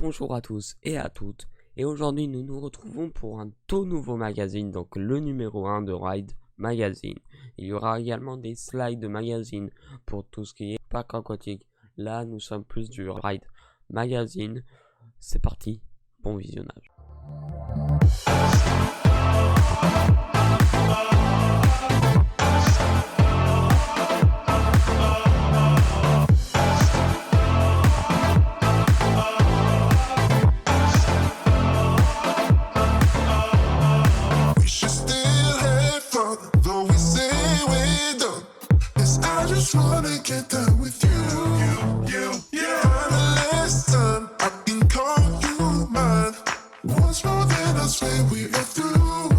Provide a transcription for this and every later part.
Bonjour à tous et à toutes, et aujourd'hui nous nous retrouvons pour un tout nouveau magazine, donc le numéro 1 de Ride Magazine. Il y aura également des slides de magazine pour tout ce qui est parc aquatique. Là nous sommes plus du Ride Magazine. C'est parti, bon visionnage. Just wanna get down with you. Last time I can call you mine. Once more than I swear we are through.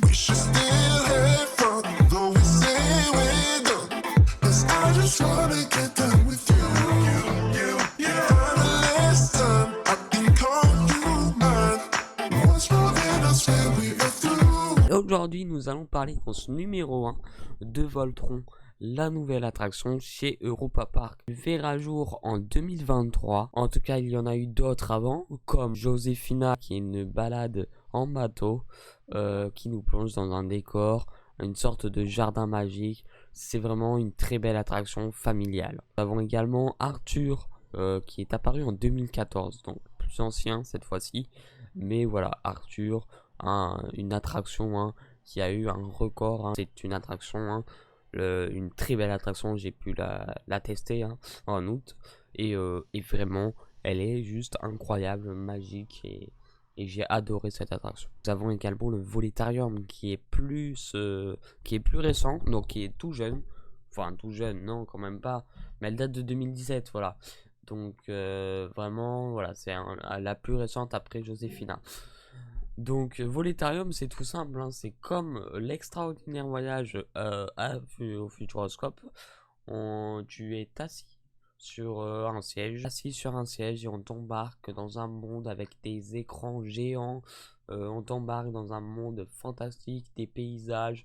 We should still have fun, though we say we're done. 'Cause I just wanna get down with you. Last time I can call you mine. Once more than I swear we are through. Aujourd'hui nous allons parler dans ce numéro 1 de Voltron, la nouvelle attraction chez Europa Park. Elle verra jour en 2023. En tout cas, il y en a eu d'autres avant, comme Joséphina, qui est une balade en bateau qui nous plonge dans un décor, une sorte de jardin magique. C'est vraiment une très belle attraction familiale. Nous avons également Arthur qui est apparu en 2014, donc plus ancien cette fois-ci. Mais voilà, Arthur, une attraction qui a eu un record. C'est une attraction, une très belle attraction. J'ai pu la tester en août et vraiment elle est juste incroyable, magique, et j'ai adoré cette attraction. Nous avons également le Voletarium qui est plus récent, donc qui est tout jeune. Enfin tout jeune, non quand même pas, mais elle date de 2017, voilà. Donc vraiment voilà, c'est la plus récente après Joséphina. Donc Voletarium, c'est tout simple, c'est comme l'extraordinaire voyage au Futuroscope. Tu es assis sur un siège et on t'embarque dans un monde avec des écrans géants. On t'embarque dans un monde fantastique, des paysages,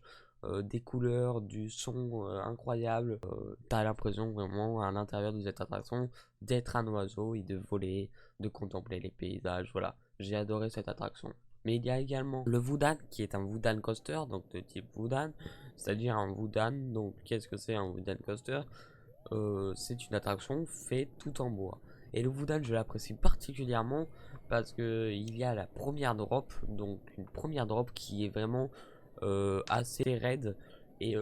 des couleurs, du son incroyable. T'as l'impression vraiment à l'intérieur de cette attraction d'être un oiseau et de voler, de contempler les paysages. Voilà, j'ai adoré cette attraction. Mais il y a également le Woodan qui est un Woodan coaster, donc de type Woodan, c'est-à-dire un Woodan. Donc qu'est-ce que c'est un Woodan coaster? C'est une attraction faite tout en bois. Et le Woodan, je l'apprécie particulièrement parce que il y a la première drop, donc une première drop qui est vraiment assez raide et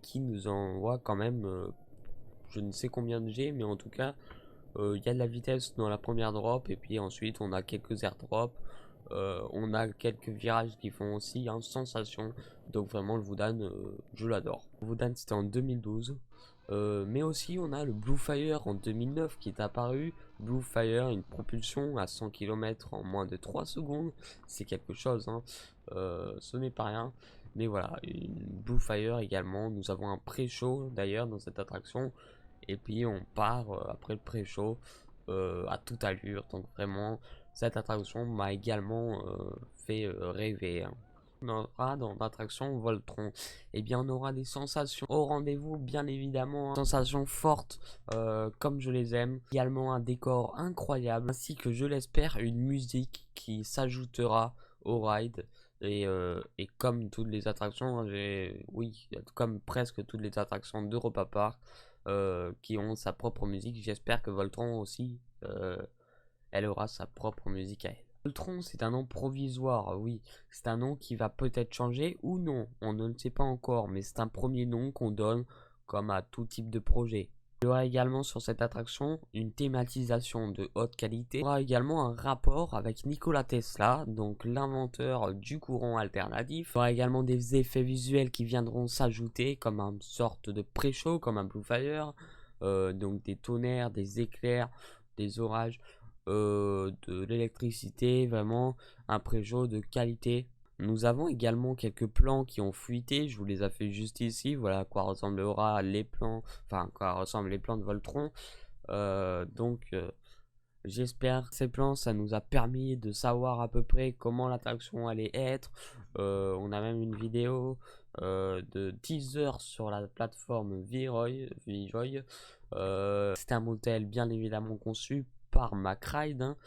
qui nous envoie quand même je ne sais combien de G, mais en tout cas il y a de la vitesse dans la première drop, et puis ensuite on a quelques airdrops. On a quelques virages qui font aussi sensation. Donc vraiment le Woodan, je l'adore. Le Woodan c'était en 2012. Mais aussi on a le Blue Fire en 2009 qui est apparu. Blue Fire, une propulsion à 100 km en moins de 3 secondes. C'est quelque chose, ce n'est pas rien. Mais voilà, une Blue Fire également. Nous avons un pré-show d'ailleurs dans cette attraction. Et puis on part après le pré-show à toute allure. Donc vraiment, cette attraction m'a également fait rêver. On aura dans l'attraction Voltron, et bien on aura des sensations au rendez-vous, bien évidemment, sensations fortes comme je les aime. Également un décor incroyable, ainsi que je l'espère une musique qui s'ajoutera au ride. Et comme toutes les attractions, comme presque toutes les attractions d'Europa Park qui ont sa propre musique, j'espère que Voltron aussi elle aura sa propre musique à elle. Voltron, c'est un nom provisoire, oui. C'est un nom qui va peut-être changer ou non. On ne le sait pas encore, mais c'est un premier nom qu'on donne comme à tout type de projet. Il y aura également sur cette attraction une thématisation de haute qualité. Il y aura également un rapport avec Nikola Tesla, donc l'inventeur du courant alternatif. Il y aura également des effets visuels qui viendront s'ajouter, comme une sorte de pré-show, comme un Blue Fire. Donc des tonnerres, des éclairs, des orages. De l'électricité, vraiment un pré-show de qualité. Nous avons également quelques plans qui ont fuité, je vous les ai fait juste ici. Voilà à quoi ressemblera les plans, enfin à quoi ressemblent les plans de Voltron. J'espère que ces plans, ça nous a permis de savoir à peu près comment l'attraction allait être. On a même une vidéo de teaser sur la plateforme VJoy. C'est un modèle bien évidemment conçu par McRide, hein,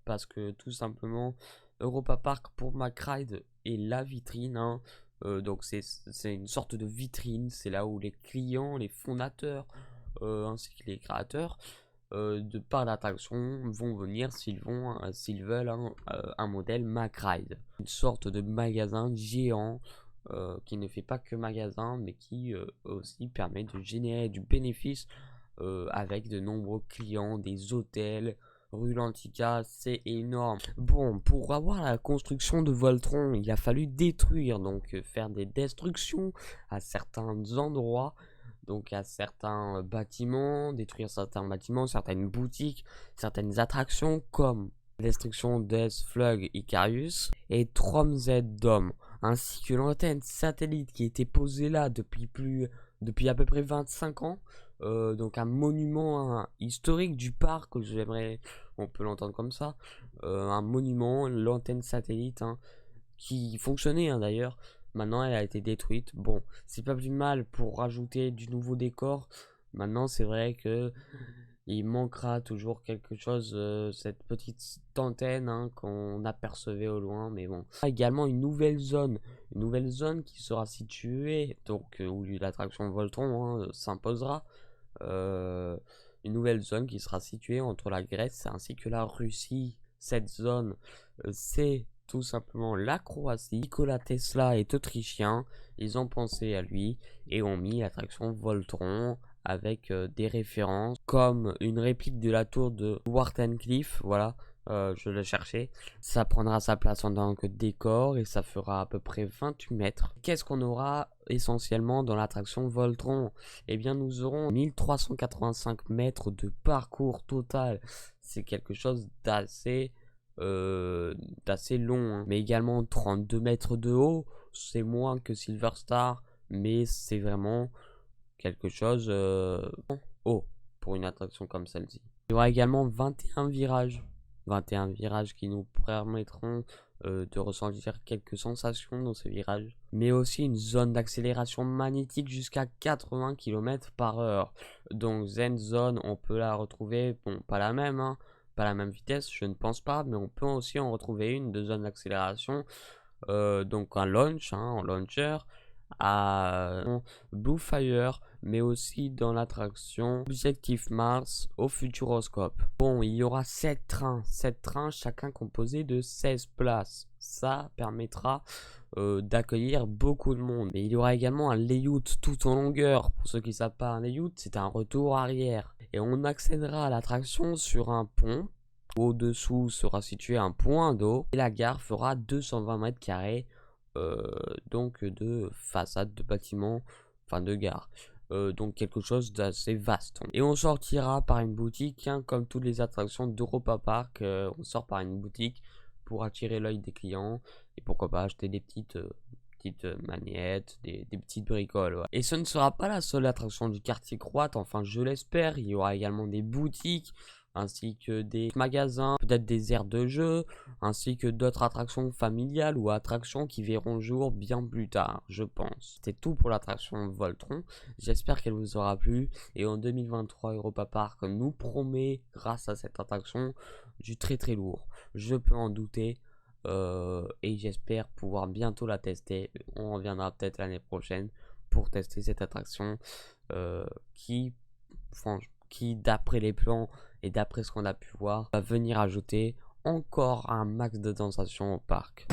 parce que tout simplement Europa Park pour McRide est la vitrine, hein. Donc c'est une sorte de vitrine, c'est là où les clients, les fondateurs ainsi que les créateurs de par l'attraction vont venir s'ils veulent un modèle McRide, une sorte de magasin géant qui ne fait pas que magasin mais qui aussi permet de générer du bénéfice avec de nombreux clients, des hôtels. Rue Lantica, c'est énorme. Bon, pour avoir la construction de Voltron, il a fallu détruire, donc faire des destructions à certains endroits, donc à certains bâtiments, détruire certains bâtiments, certaines boutiques, certaines attractions, comme la destruction d'S Flug Icarus et Trom Z Dome, ainsi que l'antenne satellite qui était posée là depuis à peu près 25 ans. Donc un monument historique du parc, on peut l'entendre comme ça, un monument, l'antenne satellite, hein, qui fonctionnait, hein, d'ailleurs. Maintenant elle a été détruite. Bon, c'est pas plus mal pour rajouter du nouveau décor. Maintenant c'est vrai que il manquera toujours quelque chose, cette petite antenne, hein, qu'on apercevait au loin, mais bon. Également une nouvelle zone qui sera située, donc où l'attraction Voltron, hein, s'imposera. Une nouvelle zone qui sera située entre la Grèce ainsi que la Russie. Cette zone, c'est tout simplement la Croatie. Nikola Tesla est autrichien, ils ont pensé à lui et ont mis l'attraction Voltron avec des références comme une réplique de la tour de Wardenclyffe, voilà, je le cherchais. Ça prendra sa place en tant que décor et ça fera à peu près 28 mètres. Qu'est-ce qu'on aura essentiellement dans l'attraction Voltron? Eh bien nous aurons 1385 mètres de parcours total. C'est quelque chose d'assez long, hein. Mais également 32 mètres de haut, c'est moins que Silver Star, mais c'est vraiment quelque chose haut pour une attraction comme celle-ci. Il y aura également 21 virages qui nous permettront de ressentir quelques sensations dans ces virages, mais aussi une zone d'accélération magnétique jusqu'à 80 km/h. Donc Zen Zone, on peut la retrouver, bon, pas la même, hein, pas la même vitesse, je ne pense pas, mais on peut aussi en retrouver une de zone d'accélération, donc un launch, hein, en launcher, à Blue Fire, mais aussi dans l'attraction Objectif Mars au Futuroscope. Bon, il y aura 7 trains, chacun composé de 16 places. Ça permettra d'accueillir beaucoup de monde. Mais il y aura également un layout tout en longueur. Pour ceux qui ne savent pas, un layout, c'est un retour arrière. Et on accédera à l'attraction sur un pont. Au-dessous sera situé un point d'eau. Et la gare fera 220 mètres carrés. Donc de façade de bâtiment, enfin de gare, donc quelque chose d'assez vaste. Et on sortira par une boutique, hein, comme toutes les attractions d'Europa Park, on sort par une boutique pour attirer l'œil des clients et pourquoi pas acheter des petites manettes, des petites bricoles, ouais. Et ce ne sera pas la seule attraction du quartier croate, enfin je l'espère. Il y aura également des boutiques ainsi que des magasins, peut-être des aires de jeu, ainsi que d'autres attractions familiales ou attractions qui verront jour bien plus tard, je pense. C'était tout pour l'attraction Voltron, j'espère qu'elle vous aura plu, et en 2023, Europa Park nous promet, grâce à cette attraction, du très très lourd. Je peux en douter, et j'espère pouvoir bientôt la tester. On reviendra peut-être l'année prochaine pour tester cette attraction qui d'après les plans et d'après ce qu'on a pu voir, va venir ajouter encore un max de sensation au parc.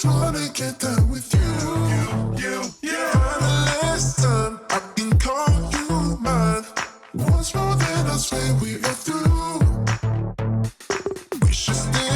wanna get down with you. Kinda less time, I can call you mine. Once more, then I swear we are through. We should stay